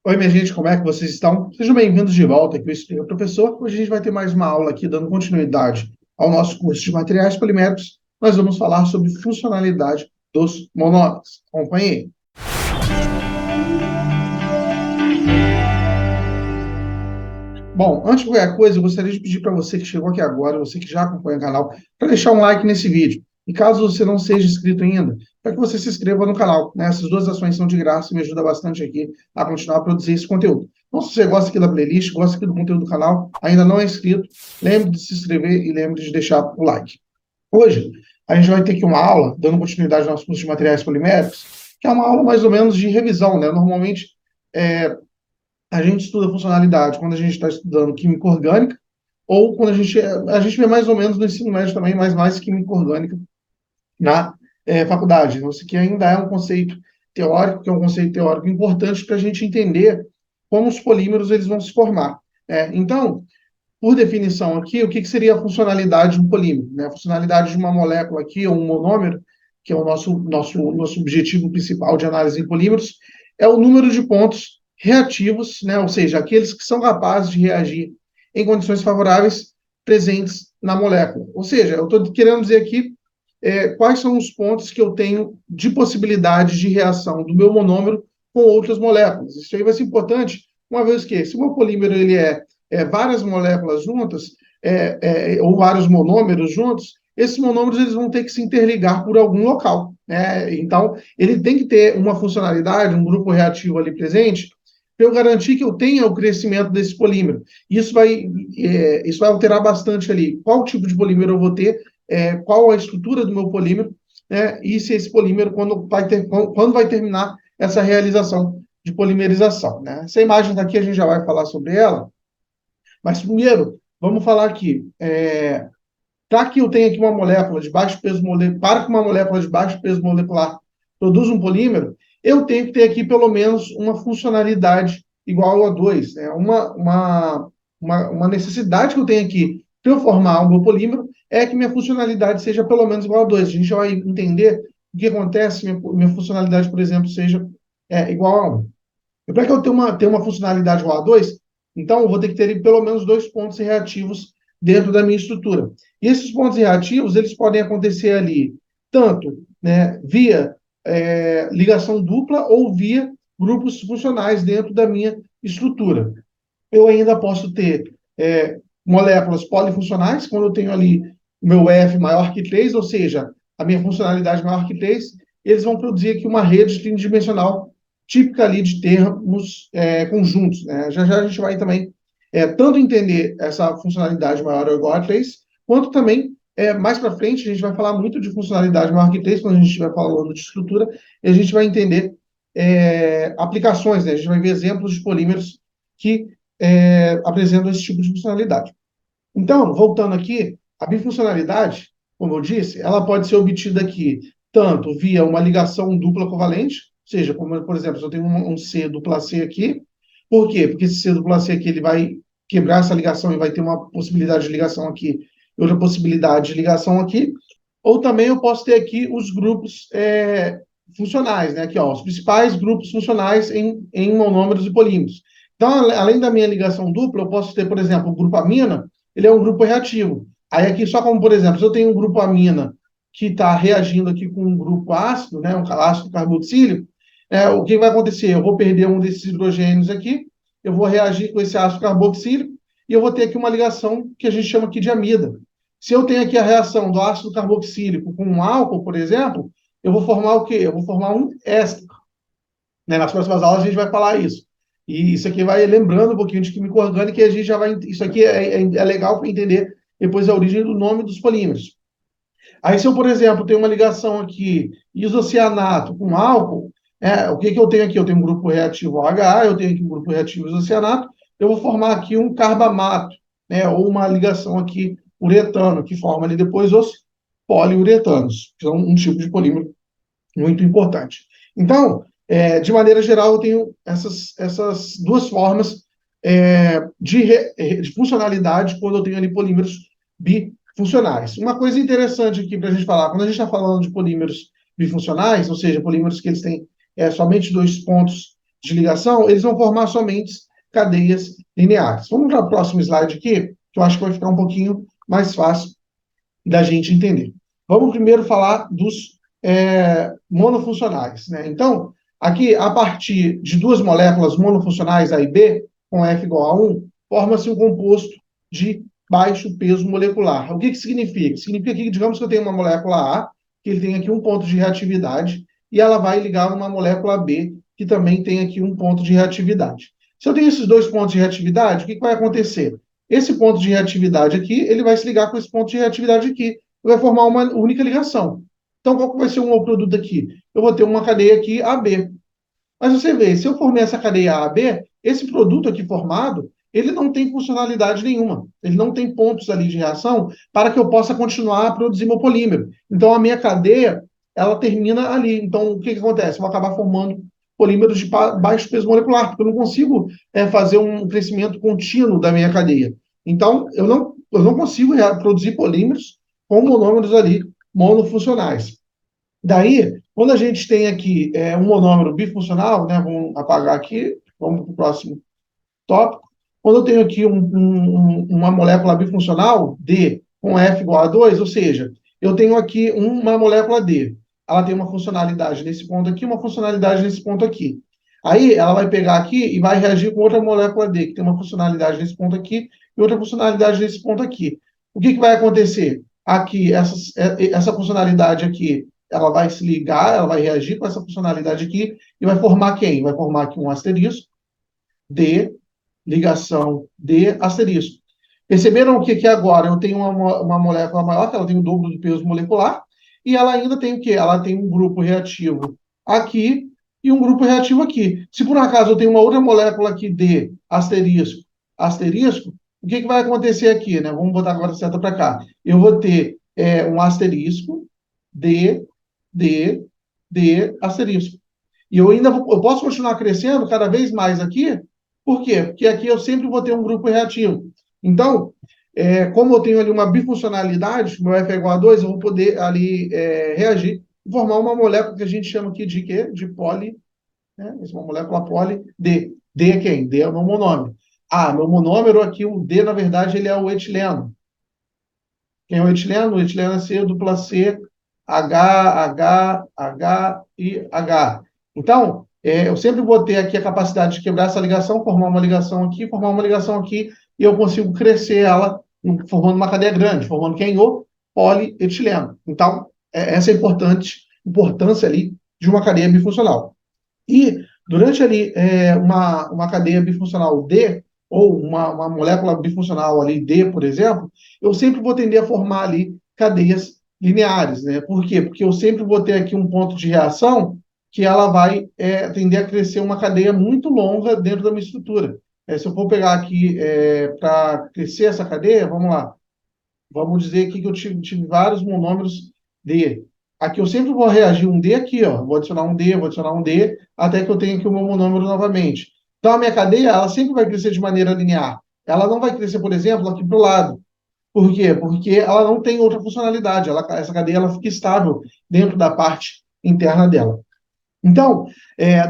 Oi, minha gente, como é que vocês estão? Sejam bem-vindos de volta aqui ao Explica Professor. Hoje a gente vai ter mais uma aula aqui dando continuidade ao nosso curso de materiais poliméricos. Nós vamos falar sobre funcionalidade dos monômeros. Acompanhe aí. Bom, antes de qualquer coisa, eu gostaria de pedir para você que chegou aqui agora, você que já acompanha o canal, para deixar um like nesse vídeo. E caso você não seja inscrito ainda, para que você se inscreva no canal, né? Essas duas ações são de graça e me ajuda bastante aqui a continuar a produzir esse conteúdo. Então, se você gosta aqui da playlist, gosta aqui do conteúdo do canal, ainda não é inscrito, lembre de se inscrever e lembre de deixar o like. Hoje, a gente vai ter aqui uma aula, dando continuidade ao nosso curso de materiais poliméricos, que é uma aula mais ou menos de revisão, né? Normalmente, é, a gente estuda funcionalidade quando a gente está estudando química orgânica, ou quando a gente vê mais ou menos no ensino médio também, mas mais química orgânica na faculdade. Então, isso aqui ainda é um conceito teórico, que é um conceito teórico importante para a gente entender como os polímeros eles vão se formar. Então, por definição aqui, o que, que seria a funcionalidade de um polímero? Né? A funcionalidade de uma molécula aqui, ou um monômero, que é o nosso objetivo principal de análise em polímeros, é o número de pontos reativos, né? Ou seja, aqueles que são capazes de reagir em condições favoráveis presentes na molécula. Ou seja, eu estou querendo dizer aqui quais são os pontos que eu tenho de possibilidade de reação do meu monômero com outras moléculas. Isso aí vai ser importante, uma vez que, se o meu polímero ele várias moléculas juntas, ou vários monômeros juntos, esses monômeros eles vão ter que se interligar por algum local. Né? Então, ele tem que ter uma funcionalidade, um grupo reativo ali presente, para eu garantir que eu tenha o crescimento desse polímero. Isso vai alterar bastante ali qual tipo de polímero eu vou ter, qual a estrutura do meu polímero, né? E se esse polímero, quando vai terminar essa realização de polimerização. Né? Essa imagem daqui a gente já vai falar sobre ela, mas primeiro, vamos falar aqui. Para que eu tenha aqui uma molécula de baixo peso molecular, para que uma molécula de baixo peso molecular produza um polímero, eu tenho que ter aqui pelo menos uma funcionalidade igual a 2. Né? Uma necessidade que eu tenho aqui para eu formar o meu polímero é que minha funcionalidade seja pelo menos igual a 2. A gente já vai entender o que acontece se minha funcionalidade, por exemplo, seja igual a 1. E para que eu tenha uma funcionalidade igual a 2, então eu vou ter que ter pelo menos 2 pontos reativos dentro da minha estrutura. E esses pontos reativos, eles podem acontecer ali, tanto, né, via ligação dupla ou via grupos funcionais dentro da minha estrutura. Eu ainda posso ter moléculas polifuncionais, quando eu tenho ali o meu F maior que 3, ou seja, a minha funcionalidade maior que 3, eles vão produzir aqui uma rede tridimensional típica ali de termos conjuntos. Né? Já já a gente vai também tanto entender essa funcionalidade maior ou igual a 3, quanto também, mais para frente, a gente vai falar muito de funcionalidade maior que 3, quando a gente estiver falando de estrutura, e a gente vai entender aplicações, né? A gente vai ver exemplos de polímeros que apresentam esse tipo de funcionalidade. Então, voltando aqui, a bifuncionalidade, como eu disse, ela pode ser obtida aqui tanto via uma ligação dupla covalente, ou seja, como, por exemplo, se eu tenho um C dupla C aqui, por quê? Porque esse C dupla C aqui ele vai quebrar essa ligação e vai ter uma possibilidade de ligação aqui e outra possibilidade de ligação aqui, ou também eu posso ter aqui os grupos funcionais, né? Aqui, ó, os principais grupos funcionais em monômeros e polímeros. Então, além da minha ligação dupla, eu posso ter, por exemplo, o grupo amina, ele é um grupo reativo. Aí aqui, só como, por exemplo, se eu tenho um grupo amina que está reagindo aqui com um grupo ácido, né, um ácido carboxílico, o que vai acontecer? Eu vou perder um desses hidrogênios aqui, eu vou reagir com esse ácido carboxílico e eu vou ter aqui uma ligação que a gente chama aqui de amida. Se eu tenho aqui a reação do ácido carboxílico com um álcool, por exemplo, eu vou formar o quê? Eu vou formar um éster. Né? Nas próximas aulas a gente vai falar isso. E isso aqui vai lembrando um pouquinho de química orgânica e a gente já vai. Isso aqui é legal para entender depois a origem do nome dos polímeros. Aí, se eu, por exemplo, tenho uma ligação aqui, isocianato com álcool, o que eu tenho aqui? Eu tenho um grupo reativo OH, eu tenho aqui um grupo reativo isocianato, eu vou formar aqui um carbamato, né? Ou uma ligação aqui uretano, que forma ali depois os poliuretanos, que são um tipo de polímero muito importante. Então, de maneira geral, eu tenho essas duas formas de funcionalidade quando eu tenho ali polímeros bifuncionais. Uma coisa interessante aqui para a gente falar, quando a gente está falando de polímeros bifuncionais, ou seja, polímeros que eles têm somente 2 pontos de ligação, eles vão formar somente cadeias lineares. Vamos para o próximo slide aqui, que eu acho que vai ficar um pouquinho mais fácil da gente entender. Vamos primeiro falar dos monofuncionais, né? Então, aqui, a partir de duas moléculas monofuncionais, A e B, com F igual a 1, forma-se um composto de baixo peso molecular. O que que significa? Significa que, digamos que eu tenho uma molécula A, que ele tem aqui um ponto de reatividade, e ela vai ligar uma molécula B, que também tem aqui um ponto de reatividade. Se eu tenho esses dois pontos de reatividade, o que que vai acontecer? Esse ponto de reatividade aqui, ele vai se ligar com esse ponto de reatividade aqui, e vai formar uma única ligação. Então, qual que vai ser o produto aqui? Eu vou ter uma cadeia aqui AB. Mas você vê, se eu formei essa cadeia AB, esse produto aqui formado, ele não tem funcionalidade nenhuma. Ele não tem pontos ali de reação para que eu possa continuar a produzir meu polímero. Então, a minha cadeia, ela termina ali. Então, o que que acontece? Eu vou acabar formando polímeros de baixo peso molecular, porque eu não consigo fazer um crescimento contínuo da minha cadeia. Então, eu não consigo produzir polímeros com monômeros ali monofuncionais. Daí, quando a gente tem aqui um monômero bifuncional, né, vamos apagar aqui, vamos para o próximo tópico. Quando eu tenho aqui uma molécula bifuncional, D, com F igual a 2, ou seja, eu tenho aqui uma molécula D. Ela tem uma funcionalidade nesse ponto aqui, uma funcionalidade nesse ponto aqui. Aí, ela vai pegar aqui e vai reagir com outra molécula D, que tem uma funcionalidade nesse ponto aqui e outra funcionalidade nesse ponto aqui. O que que vai acontecer? Aqui, essa funcionalidade aqui, ela vai se ligar, ela vai reagir com essa funcionalidade aqui e vai formar quem? Vai formar aqui um asterisco, D, ligação D, asterisco. Perceberam o que que agora? Eu tenho uma molécula maior, que ela tem o dobro do peso molecular, e ela ainda tem o quê? Ela tem um grupo reativo aqui e um grupo reativo aqui. Se por acaso eu tenho uma outra molécula aqui, D, asterisco, asterisco, o que que vai acontecer aqui, né? Vamos botar agora a seta para cá. Eu vou ter um asterisco, D, D, D, asterisco. E eu posso continuar crescendo cada vez mais aqui, por quê? Porque aqui eu sempre vou ter um grupo reativo. Então, como eu tenho ali uma bifuncionalidade, meu F é igual a 2, eu vou poder ali reagir e formar uma molécula que a gente chama aqui de quê? De poli, né? Essa é uma molécula poli D. D é quem? D é o meu monômero. Ah, meu monômero aqui, o D, na verdade, ele é o etileno. Quem é o etileno? O etileno é C, dupla C, H, H, H e H. Então, eu sempre vou ter aqui a capacidade de quebrar essa ligação, formar uma ligação aqui, formar uma ligação aqui, e eu consigo crescer ela formando uma cadeia grande, formando quem? O polietileno. Então, essa é a importância ali de uma cadeia bifuncional. E durante ali uma cadeia bifuncional D, ou uma molécula bifuncional ali D, por exemplo, eu sempre vou tender a formar ali cadeias lineares, né? Por quê? Porque eu sempre vou ter aqui um ponto de reação que ela vai tender a crescer uma cadeia muito longa dentro da minha estrutura. Se eu for pegar aqui para crescer essa cadeia, vamos lá. Vamos dizer aqui que eu tive vários monômeros D. Aqui eu sempre vou reagir um D aqui, ó. Vou adicionar um D, vou adicionar um D, até que eu tenha aqui o meu monômero novamente. Então, a minha cadeia, ela sempre vai crescer de maneira linear. Ela não vai crescer, por exemplo, aqui para o lado. Por quê? Porque ela não tem outra funcionalidade. Essa cadeia ela fica estável dentro da parte interna dela. Então,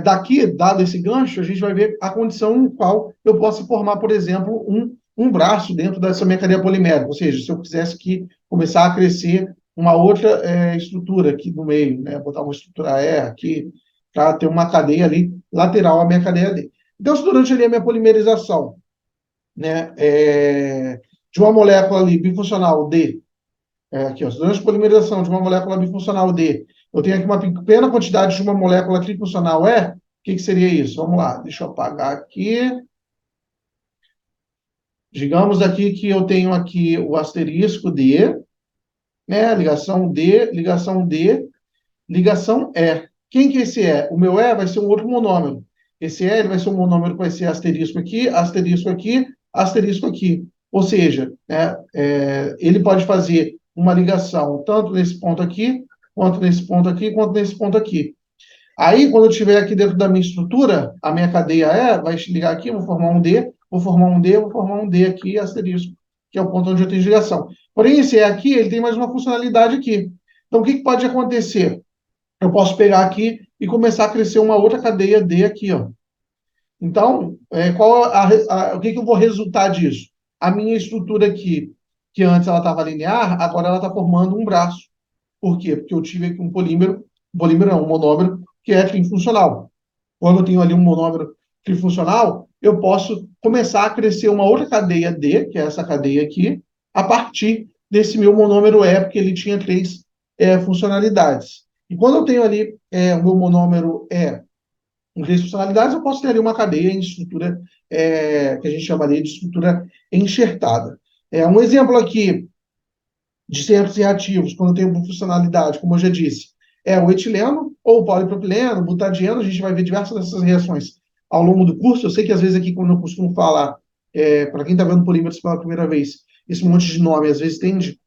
daqui, dado esse gancho, a gente vai ver a condição em qual eu posso formar, por exemplo, um braço dentro dessa minha cadeia polimérica. Ou seja, se eu quisesse que começar a crescer uma outra estrutura aqui no meio, né? Botar uma estrutura E aqui, para ter uma cadeia ali lateral à minha cadeia D. Então, se durante ali a minha polimerização, né, de uma molécula ali bifuncional D, aqui, ó, durante a polimerização de uma molécula bifuncional D, eu tenho aqui uma pequena quantidade de uma molécula trifuncional E, o que que seria isso? Vamos lá, deixa eu apagar aqui. Digamos aqui que eu tenho aqui o asterisco D, né? Ligação D, ligação D, ligação E. Quem que é esse E? O meu E vai ser um outro monômero. Esse E ele vai ser um monômero que vai ser asterisco aqui, asterisco aqui, asterisco aqui. Ou seja, né, ele pode fazer uma ligação tanto nesse ponto aqui, quanto nesse ponto aqui, quanto nesse ponto aqui. Aí, quando eu estiver aqui dentro da minha estrutura, a minha cadeia vai ligar aqui, vou formar um D, vou formar um D, vou formar um D aqui, asterisco, que é o ponto onde eu tenho ligação. Porém, esse E aqui, ele tem mais uma funcionalidade aqui. Então, o que que pode acontecer? Eu posso pegar aqui e começar a crescer uma outra cadeia D aqui, ó. Então, o que eu vou resultar disso? A minha estrutura aqui, que antes ela estava linear, agora ela está formando um braço. Por quê? Porque eu tive aqui um polímero não, um monômero, que é trifuncional. Quando eu tenho ali um monômero trifuncional, eu posso começar a crescer uma outra cadeia D, que é essa cadeia aqui, a partir desse meu monômero E, porque ele tinha três funcionalidades. E quando eu tenho ali o meu monômero E com três funcionalidades, eu posso ter ali uma cadeia em estrutura que a gente chamaria de estrutura enxertada. Um exemplo aqui de centros reativos, quando tem uma funcionalidade, como eu já disse, é o etileno ou o polipropileno, butadieno, a gente vai ver diversas dessas reações ao longo do curso. Eu sei que às vezes aqui, quando eu costumo falar, para quem está vendo polímeros pela primeira vez, esse monte de nome às vezes tende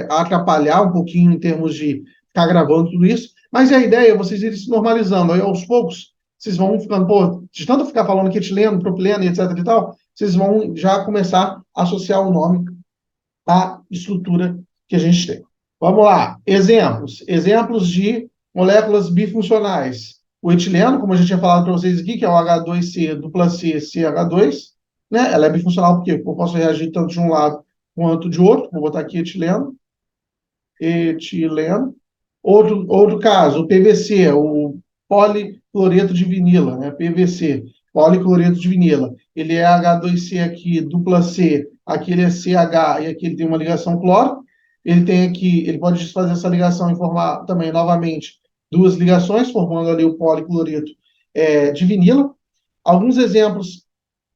a atrapalhar um pouquinho em termos de ficar gravando tudo isso, mas a ideia é vocês irem se normalizando. Aí, aos poucos, vocês vão ficando, pô, de tanto ficar falando que etileno, propileno, etc e tal, vocês vão já começar a associar o nome à estrutura que a gente tem. Vamos lá. Exemplos. Exemplos de moléculas bifuncionais. O etileno, como a gente tinha falado para vocês aqui, que é o H2C dupla C, CH2, né? Ela é bifuncional porque eu posso reagir tanto de um lado quanto de outro. Vou botar aqui etileno. Etileno. Outro caso, o PVC, o policloreto de vinila, né? PVC, policloreto de vinila. Ele é H2C aqui, dupla C, aqui ele é CH e aqui ele tem uma ligação cloro. Ele tem aqui, ele pode desfazer essa ligação e formar também novamente duas ligações, formando ali o policloreto de vinila. Alguns exemplos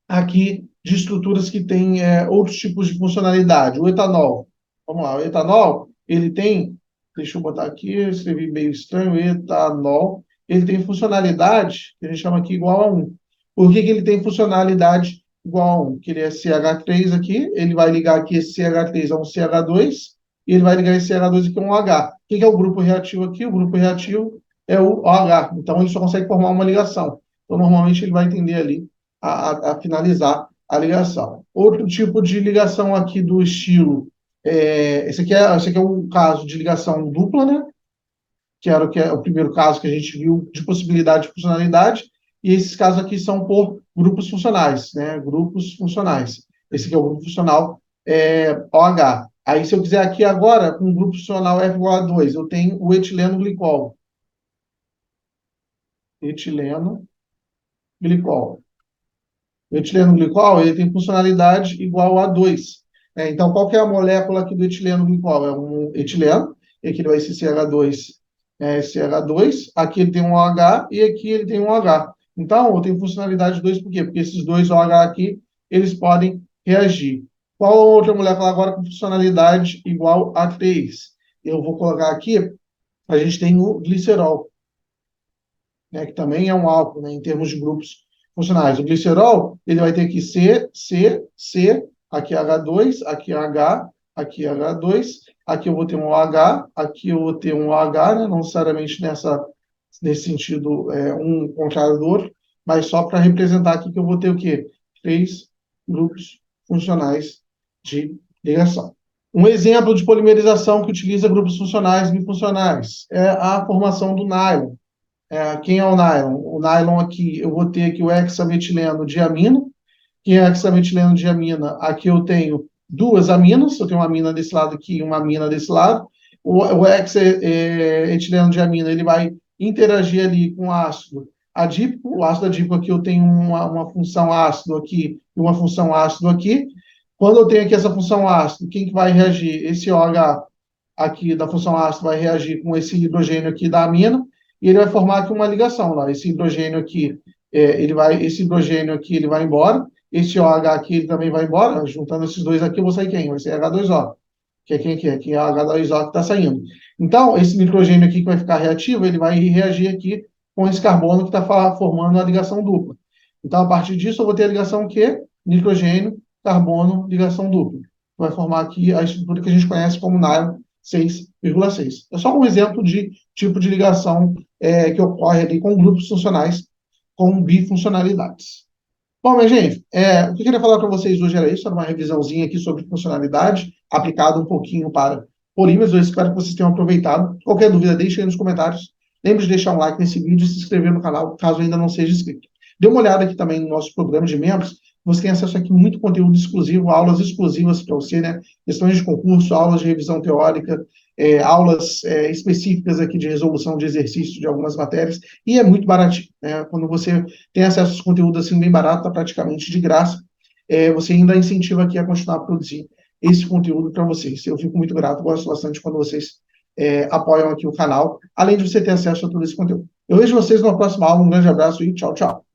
aqui de estruturas que têm outros tipos de funcionalidade. O etanol. Vamos lá, o etanol, ele tem, deixa eu botar aqui, eu escrevi meio estranho, etanol, ele tem funcionalidade, que a gente chama aqui igual a 1. Por que ele tem funcionalidade igual a 1? Porque ele é CH3 aqui, ele vai ligar aqui esse CH3 a um CH2, e ele vai ligar esse CH2 aqui a um H. O que é o grupo reativo aqui? O grupo reativo é o OH. Então, ele só consegue formar uma ligação. Então, normalmente, ele vai entender ali a finalizar a ligação. Outro tipo de ligação aqui do estilo, esse aqui é um caso de ligação dupla, né? Que é o primeiro caso que a gente viu de possibilidade de funcionalidade, e esses casos aqui são por grupos funcionais, né? Grupos funcionais. Esse aqui é o grupo funcional OH. Aí, se eu quiser aqui agora, com o grupo funcional F igual a 2, eu tenho o etileno glicol. Etileno glicol. O etileno glicol ele tem funcionalidade igual a 2. Então, qual que é a molécula aqui do etileno glicol? É um etileno, e aqui ele vai ser CH2, CH2, aqui ele tem um OH e aqui ele tem um OH. Então, eu tenho funcionalidade 2 por quê? Porque esses dois OH aqui, eles podem reagir. Qual outra molécula agora com funcionalidade igual a 3? Eu vou colocar aqui, a gente tem o glicerol, né, que também é um álcool, né, em termos de grupos funcionais. O glicerol, ele vai ter aqui C, C, C, aqui H2, aqui H, aqui H2, aqui eu vou ter um OH, aqui eu vou ter um OH, né, não necessariamente nesse sentido, um contrário do outro, mas só para representar aqui que eu vou ter o quê? Três grupos funcionais de ligação. Um exemplo de polimerização que utiliza grupos funcionais bifuncionais é a formação do nylon. Quem é o nylon? O nylon aqui, eu vou ter aqui o hexametileno diamino. Quem é hexametileno diamina? Aqui eu tenho duas aminas, eu tenho uma amina desse lado aqui e uma amina desse lado. O hexaetileno diamina, ele vai interagir ali com o ácido adípico. O ácido adípico aqui eu tenho uma função ácido aqui e uma função ácido aqui. Quando eu tenho aqui essa função ácido, quem que vai reagir? Esse OH aqui da função ácido vai reagir com esse hidrogênio aqui da amina, e ele vai formar aqui uma ligação lá. Esse hidrogênio aqui, esse hidrogênio aqui ele vai embora, esse OH aqui ele também vai embora. Juntando esses dois aqui, eu vou sair quem? Vai ser H2O, que é quem que é? Que é H2O que está saindo. Então, esse nitrogênio aqui que vai ficar reativo, ele vai reagir aqui com esse carbono que está formando a ligação dupla. Então, a partir disso, eu vou ter a ligação que nitrogênio, carbono, ligação dupla. Vai formar aqui a estrutura que a gente conhece como nylon 6,6. É só um exemplo de tipo de ligação que ocorre ali com grupos funcionais com bifuncionalidades. Bom, minha gente, o que eu queria falar para vocês hoje era isso, era uma revisãozinha aqui sobre funcionalidade, aplicado um pouquinho para polímeros. Eu espero que vocês tenham aproveitado. Qualquer dúvida, deixe aí nos comentários. Lembre de deixar um like nesse vídeo e se inscrever no canal, caso ainda não seja inscrito. Dê uma olhada aqui também no nosso programa de membros. Você tem acesso aqui a muito conteúdo exclusivo, aulas exclusivas para você, né? Questões de concurso, aulas de revisão teórica, aulas específicas aqui de resolução de exercício de algumas matérias, e é muito baratinho, né? Quando você tem acesso a esse conteúdo assim bem barato, está praticamente de graça, você ainda incentiva aqui a continuar a produzir esse conteúdo para vocês. Eu fico muito grato, gosto bastante quando vocês apoiam aqui o canal, além de você ter acesso a todo esse conteúdo. Eu vejo vocês na próxima aula, um grande abraço e tchau, tchau.